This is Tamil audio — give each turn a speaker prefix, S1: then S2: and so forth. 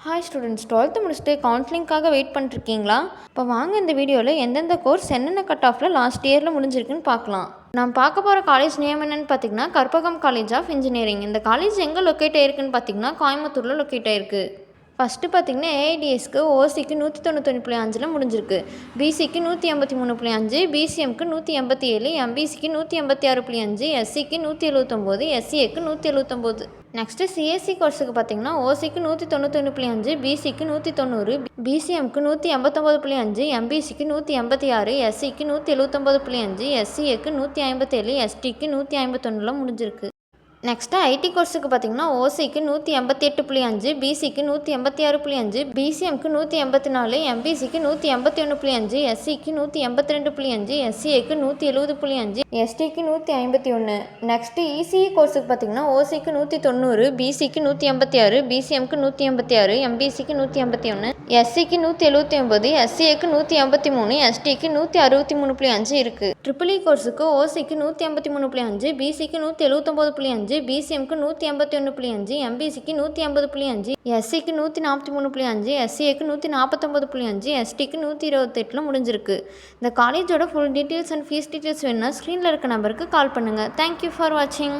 S1: ஹாய் ஸ்டூடெண்ட்ஸ், 12th முடிச்சுட்டு கவுன்சிலிங்காக வெயிட் பண்ணிருக்கீங்களா? இப்போ வாங்க இந்த வீடியோவில் எந்தெந்த கோர்ஸ் என்னென்ன கட் ஆஃபில் லாஸ்ட் இயரில் முடிஞ்சிருக்குன்னு பார்க்கலாம். நான் பார்க்க போகிற காலேஜ் நேம் என்னென்னு பார்த்தீங்கன்னா கற்பகம் காலேஜ் ஆஃப் இன்ஜினியரிங். இந்த காலேஜ் எங்கே லொக்கேட் ஆயிருக்குன்னு பார்த்தீங்கன்னா கோயம்புத்தூரில் லொக்கேட் ஆயிருக்கு. ஃபஸ்ட்டு பார்த்தீங்கன்னா ஏஐடிஎஸ்க்கு ஓசிக்கு 191.5 முடிஞ்சிருக்கு, பிசிக்கு 183.5, பிசிஎம்க்கு 187, எம்பிசிக்கு 186.5, எஸ்சிக்கு 179, எஸ்சிஏக்கு 179. நெக்ஸ்ட்டு சிஎஸ்சி கோர்ஸுக்கு பார்த்தீங்கன்னா ஓசிக்கு 191.5, பிசிக்கு 190, பிசிஎம்க்கு 189.5, எம்பிசிக்கு 186, எஸ்சிக்கு 179.5, எஸ்சிஏக்கு 157, எஸ்டிக்கு 151 முடிஞ்சிருக்கு. நெக்ஸ்ட்டு ஐடி கோர்ஸுக்கு பார்த்தீங்கன்னா ஓசிக்கு 188.5, பிசிக்கு 186.5, பிசிஎம்க்கு 184, எம்பிசிக்கு 181.5, எஸ்சிக்கு 182.5, எஸ்சிஏக்கு 170.5, எஸ்டிக்கு 151. நெக்ஸ்ட்டு இசிஇ கோர்ஸுக்கு பார்த்தீங்கன்னா ஓசிக்கு 190, பிசிக்கு 186, பிசிஎம்க்கு 186, எம்பிசிக்கு 181, எஸ்சிக்கு 179, எஸ்சிஏக்கு 183, எஸ்டிக்கு 163.5 இருக்குது. ட்ரிபிள்இ கோர்ஸுக்கு ஓசிக்கு 183.5, பிசிக்கு 179.5, பிசிஎம்க்கு 181.5, எம்பிசிக்கு 180.5, எஸ்சிக்கு 143.5, எஸ்சிஏக்கு 149.5, எஸ்டிக்கு 128 முடிஞ்சிருக்கு. இந்த காலேஜோட full details and fees details வேணும்னா ஸ்க்ரீனில் இருக்க நம்பருக்கு கால் பண்ணுங்கள். தேங்க்யூ ஃபார் வாட்சிங்.